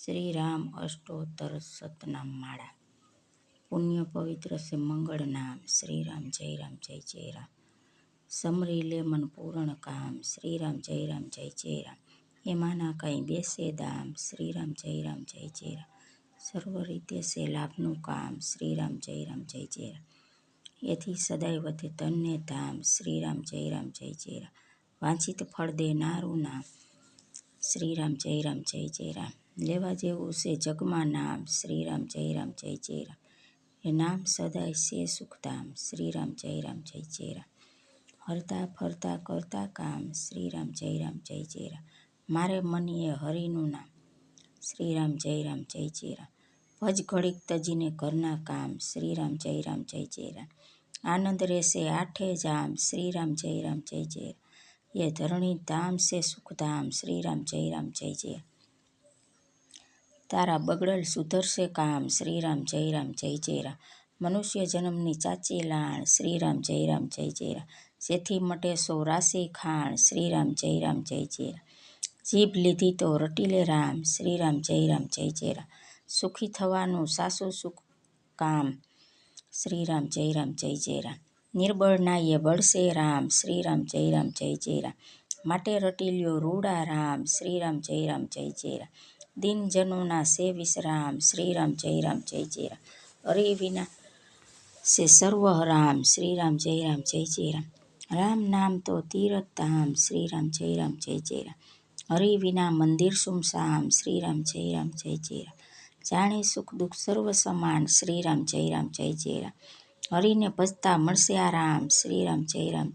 श्री राम अष्टोत्तर शतनाम माला। पुण्य पवित्र से मंगल नाम। श्री राम जय राम। समरी ले मन पूर्ण काम। श्री राम जय राम। एमाना कहीं बेसे दाम। श्री राम जय राम। सर्व रीते से लाभनु काम। श्री राम जय राम। एथी सदैव ते तन्ने धाम। श्री राम जय राम। वांछित फल दे नारू नाम। श्री राम जय राम। लेवा जेवू से जगमा नाम। श्री राम जय राम। ये नाम सदाय से सुखधाम। श्री राम जय राम। हरता फरता करता काम। श्री राम जय राम। मारे मनीए हरिनु नाम। श्री राम जय राम। भज घड़ीक तजीने करना काम। श्री राम जय राम। आनंद रेसे आठे जाम। श्री राम जय राम। ये धरणी धाम से सुखधाम। श्री राम जय राम। तारा बगड़ल सुधरसे काम। श्री राम जय राम। मनुष्य जन्मनी चाची लाण। श्री राम जय राम। जेथी मटे सो राशि खाण। श्री राम जय राम। जीभ लीधी तो रटीले राम। श्री राम जय राम। सुखी थवानु सासु सुख काम। श्री राम जय राम। निर्बळ नाये बळसे राम। श्री राम जय राम। माटे रटील्यो रूड़ा राम। श्री राम जय राम। दिन जनोना से विश्राम। श्री राम जय राम। अरे विना से सर्व राम। श्री राम जय राम। राम नाम तो तीरथ धाम। श्री राम जय राम। हरि विना मंदिर सुमसाम। श्री राम जय राम। जाने सुख दुख सर्व समान। श्री राम जय राम। हरि ने भजता मळसे आराम। श्री राम जय राम।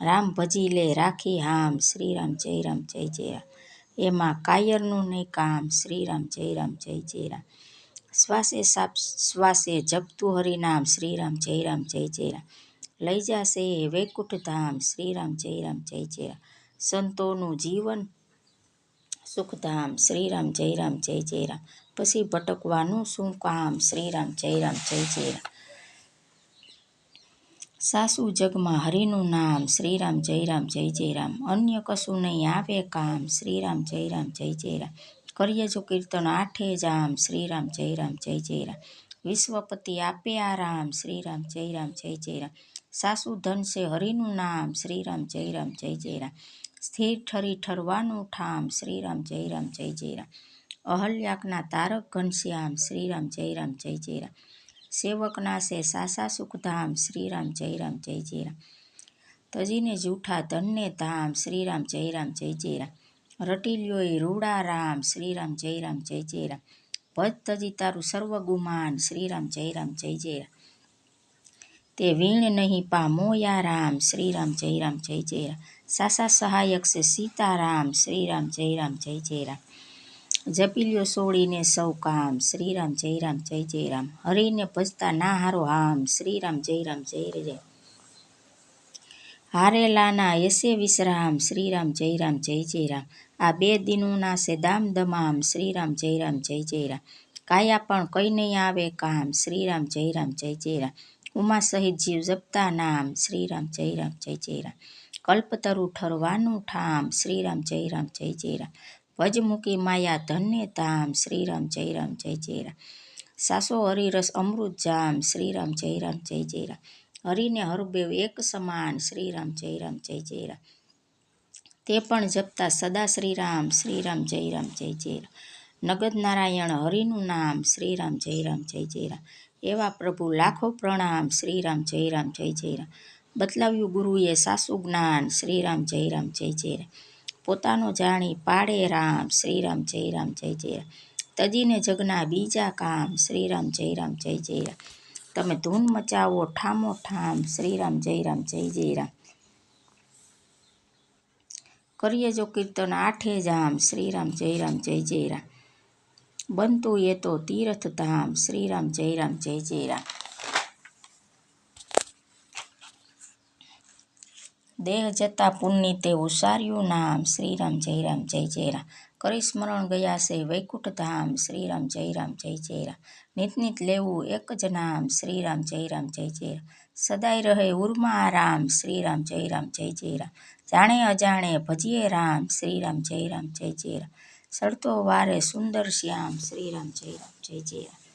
राम भजी ले राखी हाम। श्री राम जय राम। एमा कायरनु नहीं काम। श्री राम जय राम। श्वासे साप श्वासे जपतु हरि नाम। श्री राम जय राम। लई जासे वैकुंठ धाम। श्री राम जय राम। संतोनु जीवन सुखधाम। श्री राम जय राम। पसी भटकवानु शुं काम। श्री राम जय राम। सासु जगमा हरिनु नाम। श्री राम जय राम। अन्य कशु नहीं आवे काम। श्री राम जय राम। करिए जो कीर्तन आठे जाम। श्री राम जय राम। विश्वपति आपे आराम। श्री राम जय राम। सासु धन से हरिनु नाम। श्री राम जय राम। स्थिर ठरी ठरवानु ठाम। श्री राम जय राम। अहल्याकना तारक घनश्याम। श्री राम जय राम। सेवकना से सासा सुखधाम। श्री राम जय राम। तजीने जूठा धन्य धाम। श्री राम जय राम। रटील्यो रूड़ा राम। श्री राम जय राम। भज तजी तारु सर्व गुमान। श्री राम जय राम। ते वीण नहीं पा मोया राम। श्री राम जय राम। सासा सहायक से सीताराम। श्री राम जय राम। जपील्यो सोड़ी ने सौ काम। श्री राम जय राम। हरि ने भजता ना हारो हाम। श्री राम जय राम। हारे लाना ऐसे विश्राम। श्री राम जय राम। आ बे दिनों से दाम दमाम। श्री राम जय राम। काया पण कई नहीं आवे काम। श्री राम जय राम। उमा सहित जीव जपता नाम। श्री राम जय राम। कल्पतरु ठरवानु ठाम। श्री राम जय राम। भज मुकी माया धन्य धाम। श्री राम जय राम। सासो हरि रस अमृत जाम। श्री राम जय राम। हरि ने हरबेव एक समान। श्री राम जय राम। ते पण जपता सदा श्री राम। श्री राम जय राम। नगद नारायण हरिनु नाम। श्री राम जय राम। एवा प्रभु लाखो प्रणाम। श्री राम जय राम। बतलाव्यु गुरुए सासु ज्ञान। श्री राम जय राम। पोतानो जाणी पाड़े राम। श्री राम जय राम। तजीने जगना बीजा काम। श्री राम जय राम। तमे धून मचावो ठामो ठाम। श्री राम जय राम। करिए जो कीर्तन आठे जाम। श्री राम जय राम। बनतु ये तो तीर्थ धाम। श्री राम जय राम। देह जता पुण्य ते उसार्यु नाम। श्री राम जय राम। करी स्मरण गया से वैकुंठ धाम। श्री राम जय राम। नित नित लेवू एक ज नाम। श्री राम जय राम। सदाय रहे उर्मा आराम। श्री राम जय राम। जाने अजाणे भजिए राम। श्री राम जय राम। સડતો વારે સુંદર શ્યામ શ્રી રામ જય જય રામ.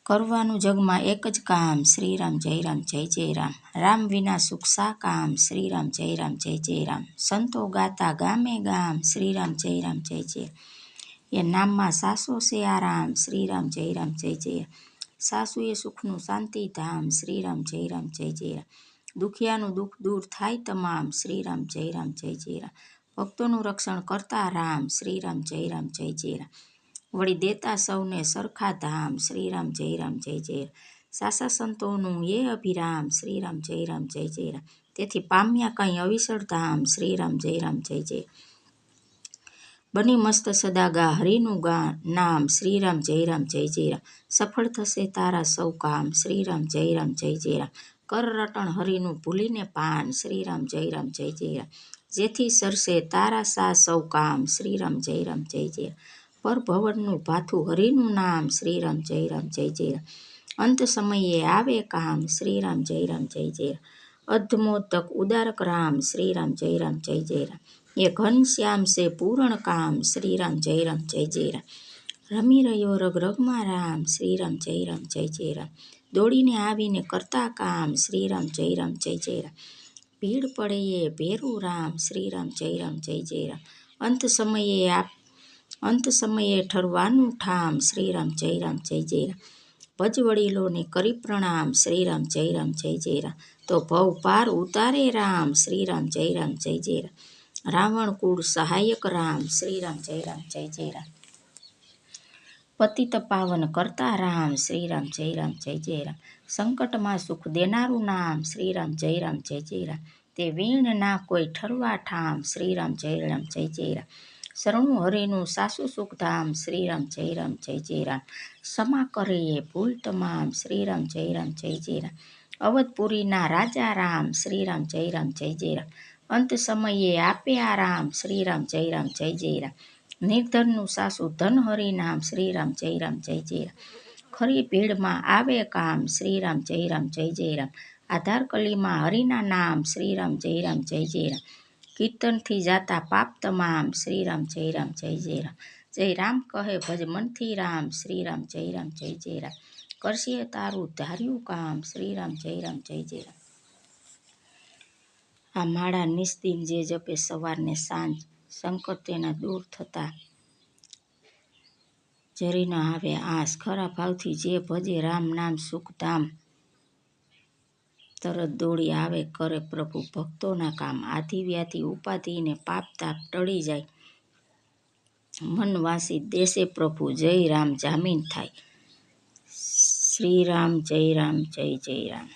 કરવાનું જગમાં એક જ કામ શ્રી રામ જય રામ. રામ વિના સુખ સા કામ શ્રી રામ જય રામ. સંતો ગાતા ગામે ગામ શ્રી રામ જય જય. એ નામમાં સાસો છે આરામ શ્રી રામ જય જય. સાસુ એ સુખનું શાંતિ ધામ શ્રી રામ જય રામ. દુખિયાનું દુઃખ દૂર થાય તમામ શ્રી રામ જય રામ. ભક્તોનું રક્ષણ કરતા રામ શ્રી રામ જય રામ. વળી દેતા સૌને સરખા ધામ શ્રી રામ જય. સાસા સંતોનું એ અભિરામ શ્રી રામ જય રામ. તેથી પામ્યા કંઈ અવિસર ધામ શ્રી રામ જય. બની મસ્ત સદાગા હરિનું નામ શ્રી રામ જય રામ. સફળ થશે તારા સૌ કામ શ્રી રામ જય રામ. કર રટણ હરિનું ભૂલીને પાન શ્રી રામ જય રામ. જેથી સરસે તારા સા સૌ કામ શ્રી રામ જય રામ. પર ભવનનું ભાથું હરિનું નામ શ્રી રામ જય રામ. અંત સમયે આવે કામ શ્રી રામ જય રામ. અધમોદક ઉદારક રામ શ્રી રામ જય રામ. એ ઘનશ્યામ સે પૂરણ કામ શ્રી રામ જય રામ. રમી રહ્યો રગ રગમાં રામ શ્રી રામ જય રામ. દોડીને આવીને કરતા કામ શ્રી રામ જય રામ. ભીડ પડે એ ભેરું રામ શ્રી રામ જય રામ. અંત સમયે ઠરવાનું ઠામ શ્રી રામ જય રામ. ભજ વડીલોને કરી પ્રણામ શ્રી રામ જય રામ. તો ભવ પાર ઉતારે રામ શ્રી રામ જય રામ. રાવણ કુળ સહાયક રામ શ્રી રામ જય રામ. પતિત પાવન કરતા રામ શ્રી રામ જય રામ. સંકટમાં સુખ દેનારું નામ શ્રી રામ જય રામ. તે વીણ ના કોઈ ઠરવા ઠામ શ્રી રામ જય રામ. શરણું હરિનું સાસુ સુખ ધામ શ્રી રામ જય રામ. ક્ષમા કરે એ ભૂલ તમામ શ્રી રામ જય રામ. અવધપુરીના રાજા રામ શ્રી રામ જય રામ. અંત સમયે આપે આરામ શ્રી રામ જય રામ. નિર્ધનનું સાસુ ધન હરિ નામ શ્રી રામ જય રામ. ખરી ભીડમાં આવે કામ શ્રી રામ જય રામ. આધાર કલીમાં હરિના નામ શ્રી રામ જય રામ. કીર્તનથી જાતા પાપ તમામ શ્રી રામ જય રામ. જય રામ કહે ભજ મનથી રામ શ્રી રામ જય રામ. કરશે તારું ધાર્યું કામ શ્રી રામ જય રામ. આ માળા નિસ્દિન જે જપે સવારને સાંજ સંકટ તેના દૂર થતા જરી ન આવે આસ. ખરા ભાવથી જે ભજે રામ નામ સુખધામ તરત દોડી આવે કરે પ્રભુ ભક્તોના કામ. આધિ વ્યાધિ ઉપાધિ ને પાપ તાપ ટળી જાય મન વાસી દેશે પ્રભુ જય રામ જામીન થાય. શ્રી રામ જય રામ જય રામ.